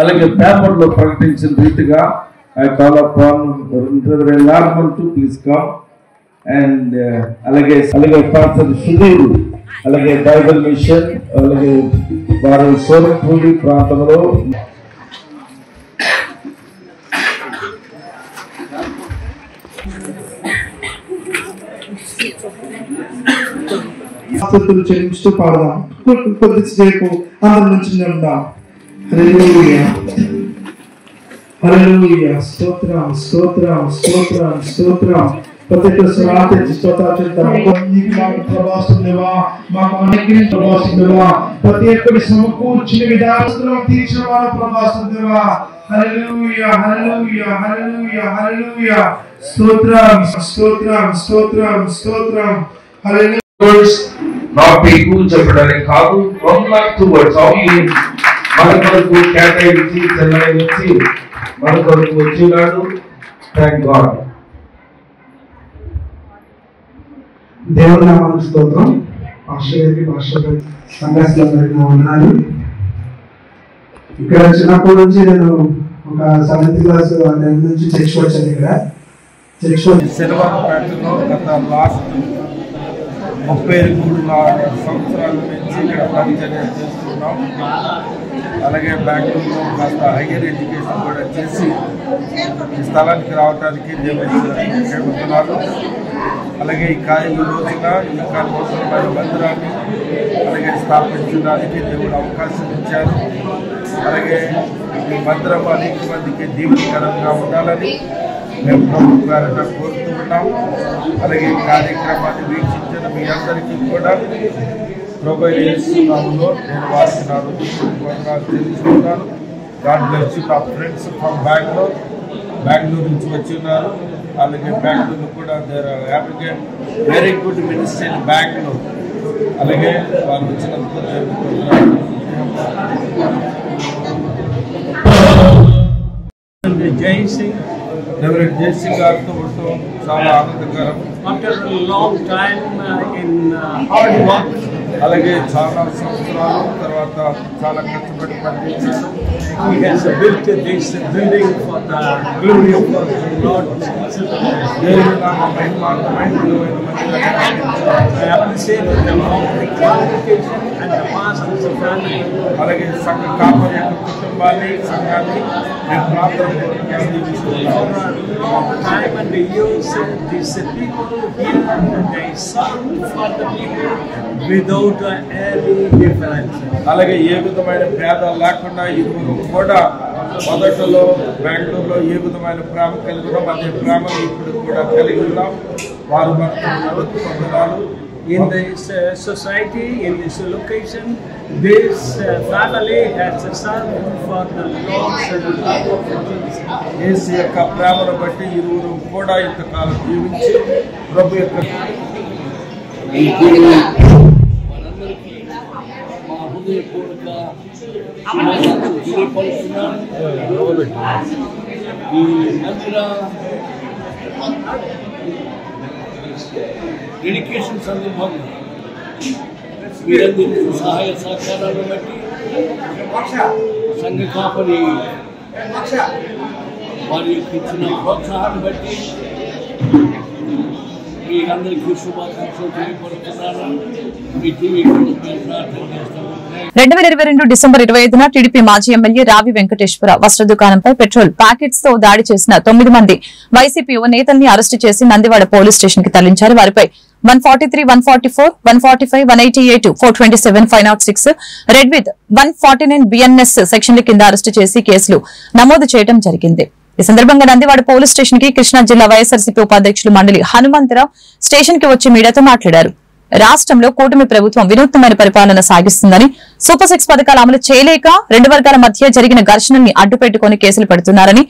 అలాగే పేపర్లో ప్రకటించిన రీతిగా I call upon Reverend Larman to please come. And అలాగే పాస్టర్ సుధీర్, అలాగే బైబిల్ మిషన్, అలాగే వారు సోరంపూడి ప్రాంతంలో చెల్లిస్తూ పాడదాం. కొద్దిసేపు అందరి నుంచి ఉందాం. హల్లెలూయా హల్లెలూయా. స్తోత్రం స్తోత్రం స్తోత్రం స్తోత్రం. ప్రతి ఒక్క స్వరాన్ని స్తోత్రం చేద్దాం. నీకు మాకు ప్రభావం దేవా, మాకు అన్నిటికీ ప్రభావం దేవా, ప్రతి ఒక్కరి సమకూర్చిన విధానం తీర్చిన వారు ప్రభావం దేవా. హల్లెలూయా హల్లెలూయా హల్లెలూయా హల్లెలూయా. స్తోత్రం స్తోత్రం స్తోత్రం స్తోత్రం. హల్లెలూయా. not people చెప్పడానికి కాదు, from life towards only మన కొరకు కేటాయించి చెల్లాయించి మన కొరకు వచ్చినాడు. Thank God. దేవుని నామానికి స్తోత్రం. సంఘస్థులందరికీ వందనాలు. ఇక్కడ చిన్నప్పటి నుంచి నేను ఒక 7th క్లాస్ నుంచి చర్చ్ వచ్చాను. ఇక్కడ చర్చ్ శనివారంపేటలో గత లాస్ట్ 33 సంవత్సరాల నుంచి ఇక్కడ పరిచర్య చేస్తున్నాం. అలాగే బెంగళూరులో కాస్త హైయర్ ఎడ్యుకేషన్ కూడా చేసి ఈ స్థలానికి రావడానికి దేవుడికి వందనాలు. అలాగే ఈ రోజున ఇంకా నూతనమైన మందిరాన్ని అలాగే స్థాపించడానికి దేవుడు అవకాశం ఇచ్చారు. అలాగే ఈ మందిరం అనేక మందికి దీవెనకరంగా ఉండాలని మేము ప్రభు గారిన కోరుతూ ఉన్నాం. అలాగే ఈ కార్యక్రమాన్ని వీక్షించిన మీ అందరికీ కూడా ప్రభు యేసు నామములో నేను వారికి నా వందనాలు తెలుసుకున్నాను. God bless you. నా ఫ్రెండ్స్ ఫ్రమ్ బెంగళూరు నుంచి వచ్చి ఉన్నారు. అలాగే బెంగళూరు కూడా there are having very good ministry in Bengaluru. అలాగే వాళ్ళు వచ్చినందుకు రెవరెండ్ జేసీ గారితో ఉండటం చాలా ఆనందకరం. After a long time in hard work, అలాగే చాలా సంవత్సరాల తర్వాత చాలా కష్టపడి పనిచేశారు. he has built this building for the glory of the Lord. దేవుని నామ మహిమార్థమై విలువైన మందిరాన్ని I appreciate the qualification and the pastors of family. అలాగే సంఘ కాపరి యొక్క కుటుంబాన్ని సంఘాన్ని మేము ప్రార్థన దీవిస్తున్నాం. Long time and the years, these people here, they serve for the people without any difference. అలాగే ఏ విధమైన భేదాలు లేకుండా ఇరువురు కూడా మొదట్లో బెంగళూరులో ఏ విధమైన ప్రేమ కలిగి ఉన్నాం అదే ప్రేమను ఇప్పుడు కూడా కలిగి ఉన్నాం. వారు మనకు పొందడాలు. In this society, in this location, this family has served for the Lord's love of Jesus. యేసు యొక్క ప్రేమను బట్టి ఇరువురు కూడా ఇంతకాలం జీవించి ప్రభు యొక్క డెడికేషన్ సందర్భంగా మీరందరూ సహాయ సహకారాలను బట్టి సంఘ కాపరి వారి ఇచ్చిన ప్రోత్సాహాన్ని బట్టి మీ అందరికీ శుభాకాంక్షలు తెలియపడుతున్నాను. మీ టీవీ ప్రార్థన చేస్తాము. 2022 డిసెంబర్ 25న టీడీపీ మాజీ ఎమ్మెల్యే రావి వెంకటేశ్వర వస్త్ర దుకాణంపై పెట్రోల్ ప్యాకెట్స్ తో దాడి చేసిన 9 మంది వైసీపీ యువ నేతల్ని అరెస్టు చేసి నందివాడ పోలీస్ స్టేషన్ కి తరలించారు. వారిపై 143, 144, 145, 188, 427, 506, రెడ్ విత్ 149 బిఎన్ఎస్ సెక్షన్ల కింద అరెస్టు చేసి కేసులు నమోదు చేయడం జరిగింది. ఈ సందర్భంగా నందివాడ పోలీస్ స్టేషన్ కి కృష్ణా జిల్లా వైఎస్ఆర్సీపీ ఉపాధ్యక్షులు మండలి హనుమంతరావు స్టేషన్ కి వచ్చి మీడియాతో మాట్లాడారు. రాష్ట్రంలో కూటమి ప్రభుత్వం వినూత్నమైన పరిపాలన సాగిస్తుందని, సూపర్ 6 పథకాలు అమలు చేయలేక 2 వర్గాల మధ్య జరిగిన ఘర్షణల్ని అడ్డుపెట్టుకుని కేసులు పెడుతున్నారని,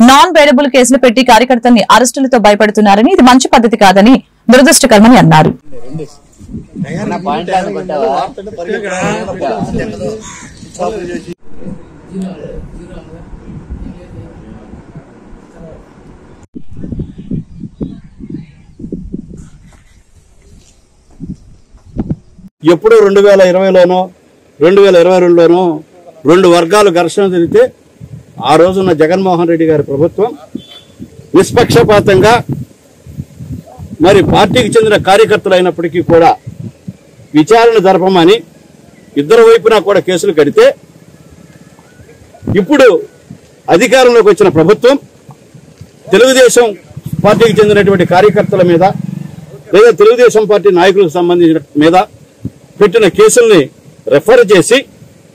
నాన్ బెయిలబుల్ కేసులు పెట్టి కార్యకర్తల్ని అరెస్టులతో భయపడుతున్నారని, ఇది మంచి పద్ధతి కాదని దురదృష్టకరమని అన్నారు. ఎప్పుడో 2020లోనో 2022లోనో 2 వర్గాలు ఘర్షణ జరిగితే ఆ రోజున్న జగన్మోహన్ రెడ్డి గారి ప్రభుత్వం నిష్పక్షపాతంగా మరి పార్టీకి చెందిన కార్యకర్తలు అయినప్పటికీ కూడా విచారణ జరపమని ఇద్దరు వైపునా కూడా కేసులు కడితే, ఇప్పుడు అధికారంలోకి వచ్చిన ప్రభుత్వం తెలుగుదేశం పార్టీకి చెందినటువంటి కార్యకర్తల మీద లేదా తెలుగుదేశం పార్టీ నాయకులకు సంబంధించిన మీద పెట్టిన కేసుల్ని రెఫర్ చేసి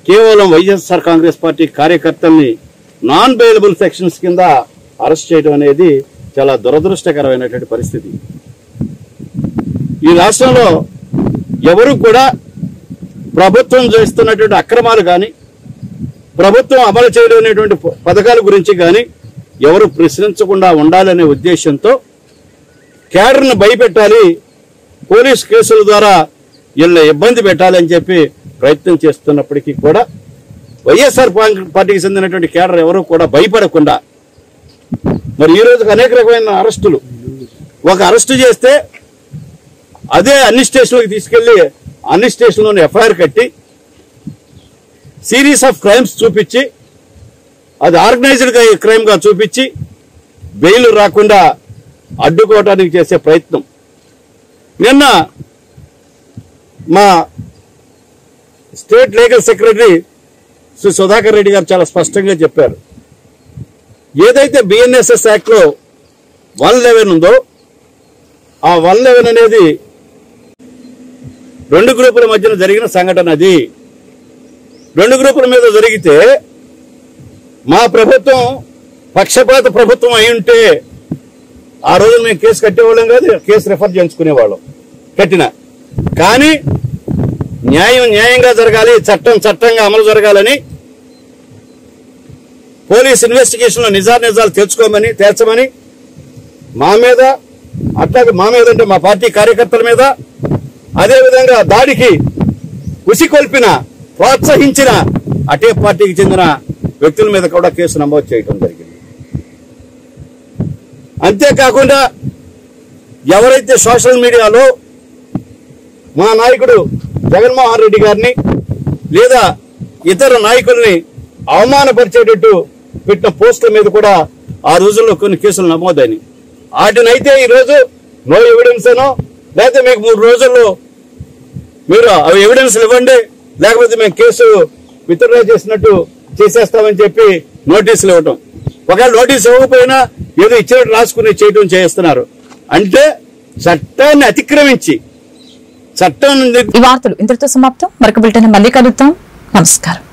కేవలం వైఎస్ఆర్ కాంగ్రెస్ పార్టీ కార్యకర్తల్ని నాన్ బెయిలబుల్ సెక్షన్స్ కింద అరెస్ట్ చేయడం అనేది చాలా దురదృష్టకరమైనటువంటి పరిస్థితి. ఈ రాష్ట్రంలో ఎవరు కూడా ప్రభుత్వం చేస్తున్నటువంటి అక్రమాలు కానీ ప్రభుత్వం అమలు చేయలేనటువంటి పథకాల గురించి కానీ ఎవరు ప్రశ్నించకుండా ఉండాలనే ఉద్దేశంతో క్యాడర్ను భయపెట్టాలి, పోలీస్ కేసుల ద్వారా వీళ్ళ ఇబ్బంది పెట్టాలని చెప్పి ప్రయత్నం చేస్తున్నప్పటికీ కూడా వైఎస్ఆర్ పార్టీకి చెందినటువంటి క్యాడర్ ఎవరు కూడా భయపడకుండా మరి ఈ రోజుకి అనేక రకమైన అరెస్టులు, ఒక అరెస్టు చేస్తే అదే అన్ని స్టేషన్లకు తీసుకెళ్లి అన్ని స్టేషన్లోనే ఎఫ్ఐఆర్ కట్టి సిరీస్ ఆఫ్ క్రైమ్స్ చూపించి అది ఆర్గనైజ్డ్ క్రైమ్ గా చూపించి బెయిల్ రాకుండా అడ్డుకోవడానికి చేసే ప్రయత్నం. నిన్న మా state legal secretary Shri Sudhakar Reddy గారు చాలా స్పష్టంగా చెప్పారు, ఏదైతే బిఎన్ఎస్ఎస్ యాక్ట్ లో 111 ఉందో ఆ 111 అనేది 2 గ్రూపుల మధ్యన జరిగిన సంఘటన. అది 2 గ్రూపుల మీద జరిగితే మా ప్రభుత్వం పక్షపాత ప్రభుత్వం అయి ఉంటే ఆ రోజు మేము కేసు కట్టేవాళ్ళం కాదు, కేసు రెఫర్ చేయించుకునేవాళ్ళం కట్టిన. కానీ న్యాయం న్యాయంగా జరగాలి, చట్టం చట్టంగా అమలు జరగాలని పోలీస్ ఇన్వెస్టిగేషన్ లో నిజాలు తేల్చమని మా మీద, అట్లాగే మా మీద అంటే మా పార్టీ కార్యకర్తల మీద, అదేవిధంగా దాడికి ఉసికొల్పిన ప్రోత్సహించిన అటే పార్టీకి చెందిన వ్యక్తుల మీద కూడా కేసు నమోదు చేయడం జరిగింది. అంతేకాకుండా ఎవరైతే సోషల్ మీడియాలో మా నాయకుడు జగన్మోహన్ రెడ్డి గారిని లేదా ఇతర నాయకుల్ని అవమానపరిచేటట్టు పెట్టిన పోస్టుల మీద కూడా ఆ రోజుల్లో కొన్ని కేసులు నమోదని, వాటినైతే ఈరోజు నో ఎవిడెన్స్ అనో లేకపోతే మీకు 3 రోజుల్లో మీరు అవి ఎవిడెన్స్ ఇవ్వండి, లేకపోతే మేము కేసు విత్డ్రా చేసినట్టు చేసేస్తామని చెప్పి నోటీసులు ఇవ్వటం. ఒకవేళ నోటీసు ఇవ్వకపోయినా ఏదో ఇచ్చినట్టు రాసుకుని చేయటం చేస్తున్నారు. అంటే చట్టాన్ని అతిక్రమించి చట్టం. ఈ వార్తలు ఇంతటితో సమాప్తం. మరొక బులెటిన్ మళ్ళీ కలుద్దాం. నమస్కారం.